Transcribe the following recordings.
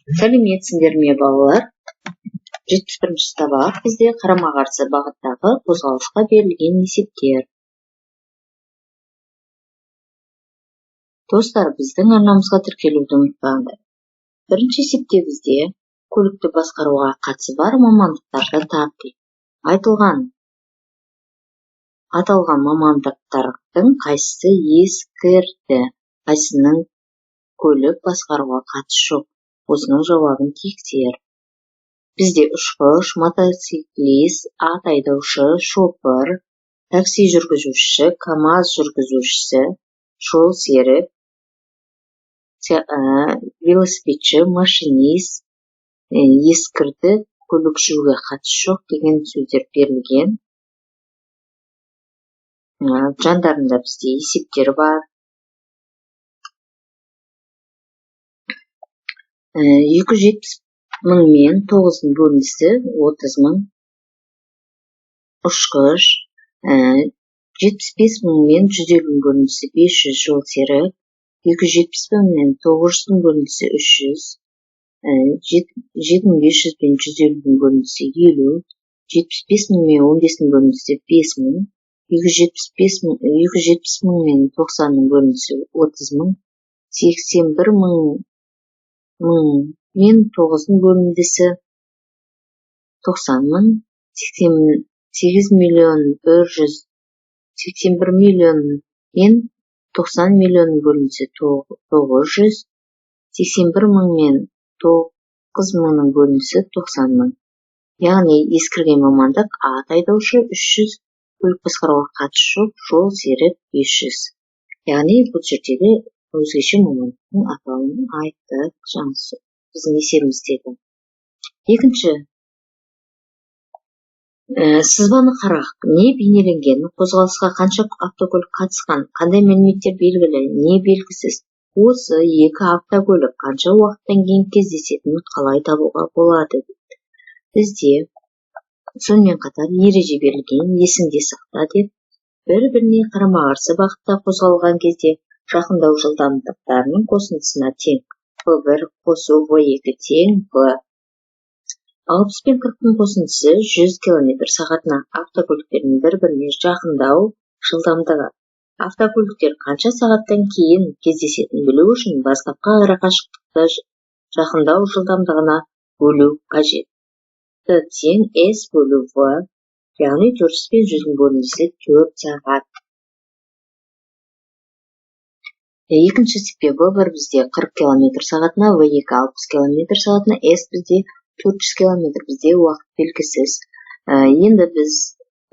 Сәлеметсіңдер ме балалар? 71-ші сабақ бізде қарама-қарсы бағыттағы қозғалысқа берілген есептер. Достар, біздің арнамызға тіркелуді ұмытпаңдар. Бірінші есепте бізде көлікті басқаруға қатысы бар мамандықтарды тап дейді. Аталған мамандықтардың қайсысы ескірді? Қайсының көлік басқаруға қатысы жоқ? Осының жауабын тексер. Бізде ұшқыш, мотоциклист, ат айдаушы, шопыр, такси жүргізушісі, КамАЗ жүргізушісі, жол серік, велосипедші, машинист, ескірді, көлік жүруге қатысы жоқ деген сөздер берілген. Жандарында бізде есептер бар. 270 мың мен 9-ның бөлінісі 30 мың. Ұшқыш, 75 мың мен 150-ның бөлінісі 500 жол серік, 270 мың мен 900-ның бөлінісі 300, 7500 мен 150-ның бөлінісі 50, 75 мың мен 15-ның бөлінісі 5 мың, 270 мың мен 90-ның бөлінісі 30 мың, 81 мың мен 9-ның бөлінісі 90 мың, 81 миллион мен 90 миллионның бөлінісі 900, 81 мың мен 9 мыңның бөлінісі 90 мың. Яғни ескірген мамандық ат айдаушы 300, көлік басқаруға қатысы жоқ, жол серік 500. Яғни бұл жердегі өзгеше мамандықтың атауын айтты. Жаңсы біздің есебіміздегі. Екінші, сызбаны қарақ. Не бейнеленген? Қозғалысқа қанша автокөлік қатысқан? Қандай мәліметтер белгілі? Не белгісіз? Осы екі автокөлік қанша уақыттан кейін кездесетінін қалай табуға болады? Бізде сонымен қатар ереже берілген, есіңде сақта деп, бір-біріне қарама-қарсы бағытта қозғалған кезде жақындау жылдамдықтарының қосындысына тең. V1 қосу V2 тең V. 60 пен 40-ның қосындысы 100 км сағатына. Автокөліктердің бір-біріне жақындау жылдамдығы. Автокөліктер қанша сағаттан кейін кездесетінін білу үшін бастапқы арақашықтықты жақындау жылдамдығына бөлу қажет. Т тең S бөлу V, яғни 400 пен 100-ның бөлінісі 4 сағат. Екінші себебі V1 бізде 40 км сағатына, V2 60 км сағатына, S бізде 400 км, бізде уақыт белгісіз. Енді біз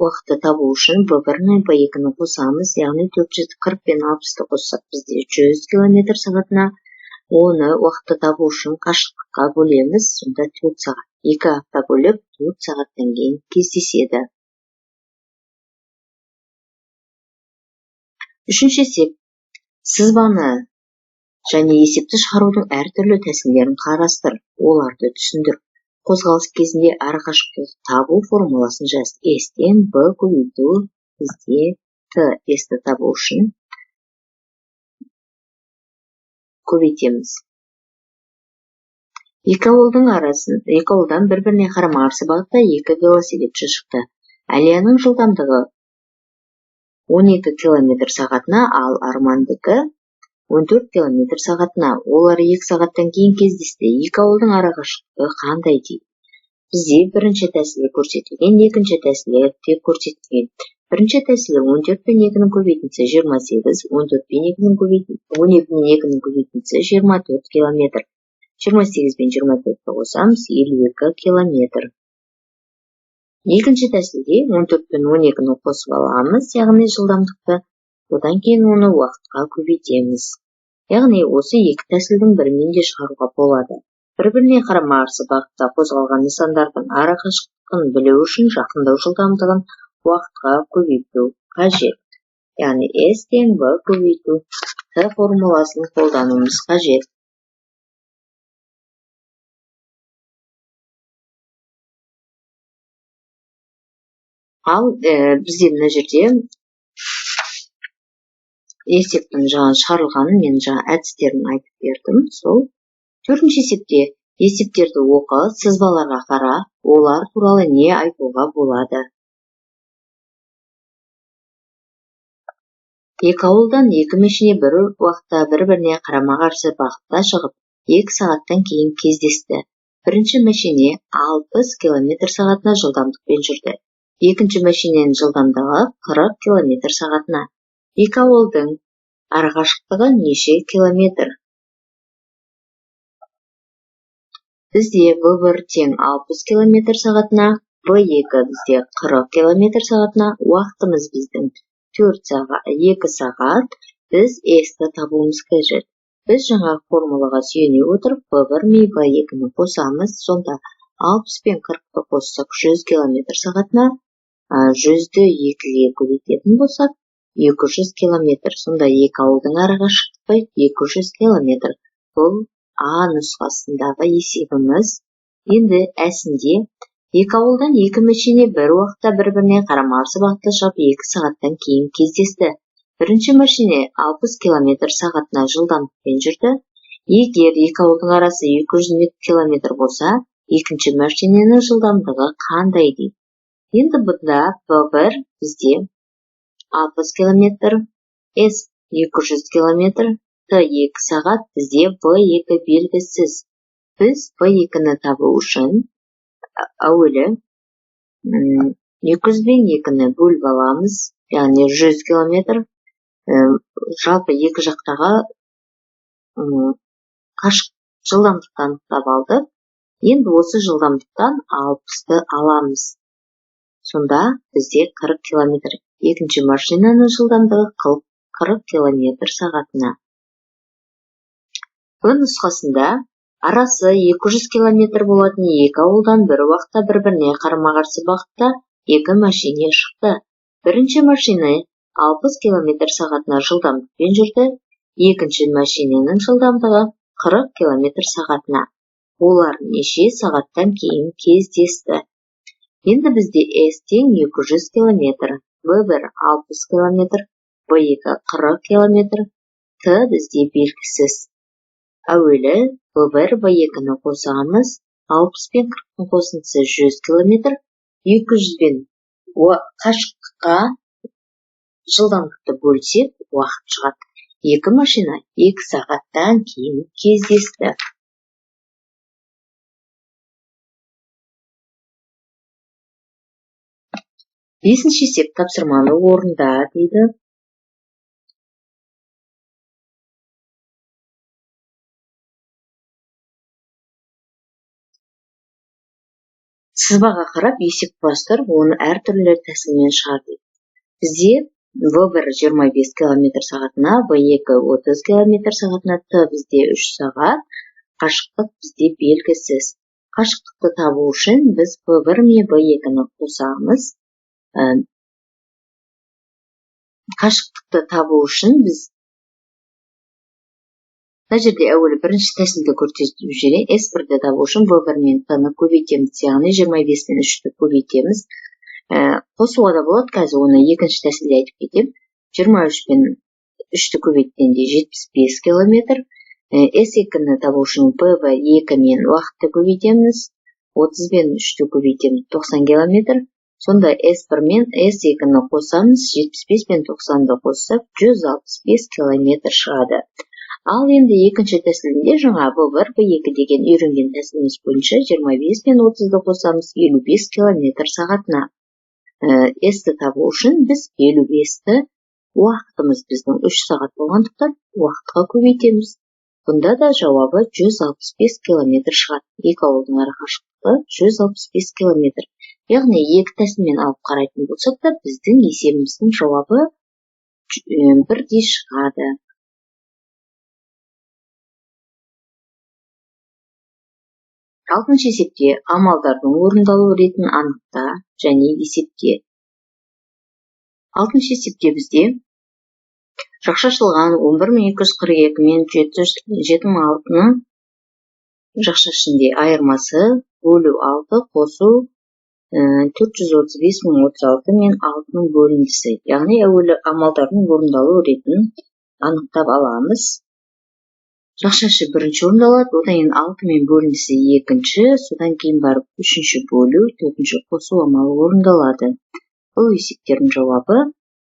уақытты табу үшін V1 мен V2-ні қосамыз, яғни 440 пен 60-ты қоссақ бізде 100 км сағатына. Оны уақытты табу үшін қашықтыққа бөлеміз, сонда 4 сағат. Екі автокөлік 4 сағаттан кейін кездеседі. Үшінші есеп. Сызбаны және есепті шығарудың әртүрлі тәсілдерін қарастыр, оларды түсіндір. Қозғалыс кезінде арақашықтықты табу формуласын жаз. S-тен B көбейту, бізде T S-ті табу үшін көбейтеміз. Екі ауылдан бір-біріне қарама-қарсы бағытта екі велосипедші шықты. Әлияның жылдамдығы 12 км сағатына, ал Армандікі 14 км сағатына. Олар 2 сағаттан кейін кездесті. Екі ауылдың арақашықтығы қандай дейді? Бізде бірінші тәсілі көрсетілген, екінші тәсілі тек көрсетілген. Бірінші тәсілі 14 пен 2-ның көбейтіндісі 28, 12 пен 2-ның көбейтіндісі 24 км. 28 пен 24-ті қосамыз 52 км. Екінші тәсілде 14 пен 12-ні қосып аламыз, яғни жылдамдықты, одан кейін оны уақытқа көбейтеміз. Яғни осы екі тәсілдің бірімен де шығаруға болады. Бір-біріне қарама-қарсы бағытта қозғалған нысандардың арақашықтығын білу үшін жақындау жылдамдығын уақытқа көбейту қажет. Яғни S тең V көбейту T формуласын қолдануымыз қажет. Ал бізде мына жерде есептің шығарылғанын мен әдістерін айтып бердім. Сол төртінші есепте Есептерді оқы, сызбаларға қара, олар туралы не айтуға болады? Екі ауылдан екі мәшине бір уақытта бір-біріне қарама-қарсы бағытта шығып, 2 сағаттан кейін кездесті. Бірінші мәшине 60 км сағатына жылдамдықпен жүрді. Екінші мәшиненің жылдамдығы 40 км сағатына. Екі ауылдың арақашықтығы неше километр? Бізде В1 тең 60 км сағатына, В2 бізде 40 км сағатына, уақытымыз біздің 2 сағат, біз S-ті табуымыз қажет. Біз жаңа формулаға сүйене отырып, V1 мен V2-ні қосамыз, сонда 60 пен 40-ты қоссақ 100 км сағатына, 100-ді 2-ге көбейтетін болсақ, 200 км. Сонда екі ауылдың арақашықтығы 200 км. Бұл А нұсқасындағы есебіміз. Енді әсінде екі ауылдан екі мәшине бір уақытта бір-біріне қарама-қарсы бағытта шығып 2 сағаттан кейін кездесті. Бірінші мәшине 60 км сағатына жылдамдықпен жүрді. Егер екі ауылдың арасы 200 км болса, екінші мәшиненің жылдамдығы қандай дейді? Енді бұнда V1 бізде 60 км, S 200 км, T 2 сағат, бізде V2 белгісіз. Біз V2-ні табу үшін әуелі 200 бен 2-ні бөліп аламыз, яғни 100 км. Жалпы екі жақтағы жылдамдықтан анықтап алдық. Енді осы жылдамдықтан 60-ты аламыз. Сонда бізде 40 км. Екінші машинаның жылдамдығы 40 км сағатына. Бұл нұсқасында арасы 200 км болатын екі ауылдан бір уақытта бір-біріне қарама-қарсы бағытта екі мәшине шықты. Бірінші машина 60 км сағатына жылдамдықпен жүрді, екінші мәшиненің жылдамдығы 40 км сағатына. Олар неше сағаттан кейін кездесті? Енді бізде S тең 200 км, V1 60 км, V2 40 км, T бізде белгісіз. Әуелі V1 V2-ні қосамыз, 60 пен 40-ның қосындысы 100 км, 200 бен қашықтыққа жылдамдықты бөлсек, уақыт шығады. Екі машина 2 сағаттан кейін кездесті. Бесінші есеп тапсырманы орында дейді. Сызбаға қарап есеп құрастыр, оны әртүрлі тәсілмен шығар дейді. Бізде V1 25 км сағатына, V2 30 км сағатына, T бізде 3 сағат, қашықтық бізде белгісіз. Қашықтықты табу үшін біз V1 мен V2-ні қосамыз. Қашықтықты табу үшін біз мына жерде әуелі бірінші тәсілді көрсетіп жіберейін. S1-ді табу үшін V1 мен T-ны көбейтеміз, яғни 25 пен 3-ті көбейтеміз. Қосуға да болады, қазір оны екінші тәсілде айтып кетем. 23 пен 3-ті көбейткенде 75 км. S2-ні табу үшін V2 мен уақытты көбейтеміз. 30 пен 3-ті көбейтеміз, 90 км. Сонда S1 мен S2-ні қосамыз, 75 пен 90-ды қоссақ 165 км шығады. Ал енді екінші тәсілінде жаңа V1, V2 деген үйренген тәсіліміз бойынша 25 пен 30-ды қосамыз, 55 км сағатына. S-ті табу үшін біз 55-ті уақытымыз біздің 3 сағат болғандықтан уақытқа көбейтеміз. Бұнда да жауабы 165 км шығады. Екі ауылдың арақашықтығы 165 км. Яғни екі тәсілмен алып қарайтын болсақ та, біздің есебіміздің жауабы бірдей шығады. Алтыншы есепте амалдардың орындалу ретін анықта және есепте. Алтыншы есепте бізде жақшашылған 11242 мен 776-ның жақша ішінде айырмасы бөлу 6 қосу 435.036 мен 6-ның бөліндісі. Яғни әуелі амалдардың орындалу ретін анықтап аламыз. Жақшашы бірінші орындалады, одан кейін 6 мен бөлінісі екінші, содан кейін барып үшінші бөлу, төртінші қосу амалы орындалады. Бұл есептердің жауабы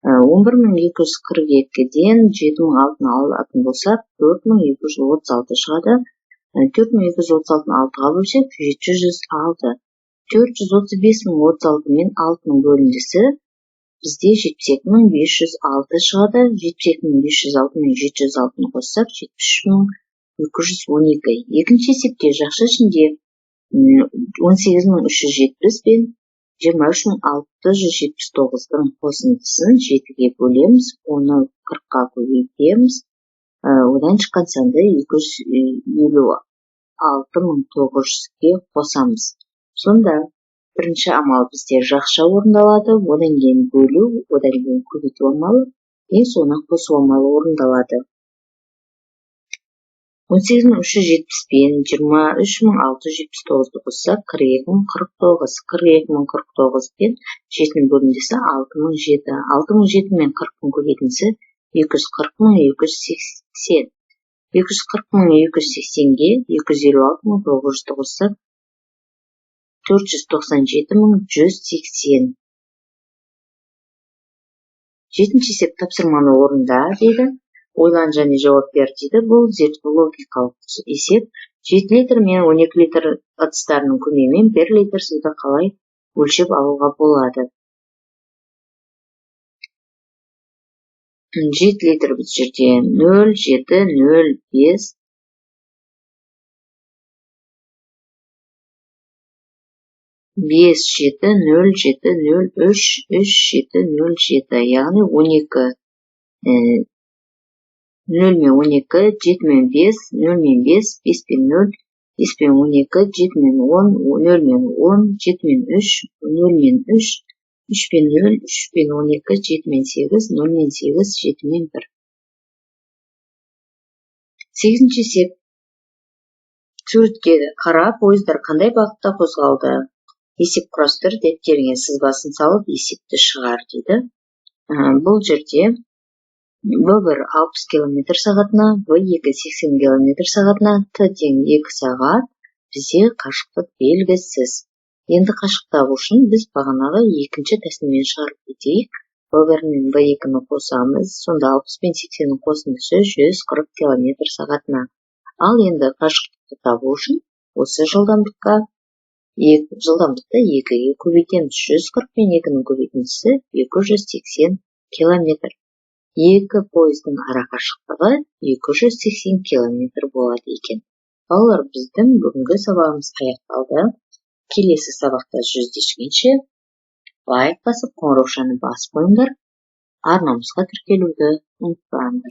11242-ден 7006-ны алатын болсақ, 4236 шығады. 4236-ны 6-ға бөлсек 706. 435.036 мен 6-ның бөліндісі бізде 72506 шығады. 72506 мен 706-ны қоссақ 73212. Екінші есепте жақша ішінде 18370 пен 23679-дың қосындысын 7-ге бөлеміз, оны 40-қа көбейтеміз. Одан шыққан санды 256.900-ге қосамыз. Сонда бірінші амал бізде жақша орындалады, одан кейін бөлу, одан кейін көбейту амалы, ең соңына қосу амалы орындалады. 18370 пен 23679-ды қоссақ 42049. 42049 пен 7-нің бөліндісі 6007. 6007 мен 40-ның көбейтіндісі 240280. 240280-ге 256900-ды қоссақ 497180. Жетінші есеп тапсырманы орында дейді. Ойлан және жауап бер дейді. Бұл логикалық есеп. 7 литр мен 12 литр ыдыстарының көмегімен 1 литр суды қалай өлшеп алуға болады? 7 литр бұл жерде 0,705 5707033707, яғни 12 0 мен 12, 7 мен 5, 0 мен 5, 5 пен 0, 5 пен 12, 7 мен 10, 0 мен 10, 7 мен 3, 0 мен 3, 3 пен 0, 3 пен 12, 7 мен 8, 0 мен 8, 7 мен 1. 8-ші есеп. Суретке қарап, пойыздар қандай бағытта қозғалды? Есеп құрастыр, дәптеріңе сызбасын салып, есепті шығар дейді. Бұл жерде В1 60 км сағатына, В2 80 км сағатына, Т тең 2 сағат, бізде қашықтық белгісіз. Енді қашықтық табу үшін біз бағанағы екінші тәсілмен шығарып кетейік. В1 мен В2-ні қосамыз, сонда 60 пен 80-нің қосындысы 140 км сағатына. Ал енді қашықтықты табу үшін осы жылдамдықты 2-ге көбейтеміз. 140 пен 2-нің көбейтіндісі 280 км. Екі пойыздың ара қашықтығы 280 км болады екен. Балалар, біздің бүгінгі сабағымыз аяқталды. Келесі сабақта жүздескенше лайк басып, қоңыраушаны басып қойыңдар. Арнамызға тіркелуді ұмытпаңдар.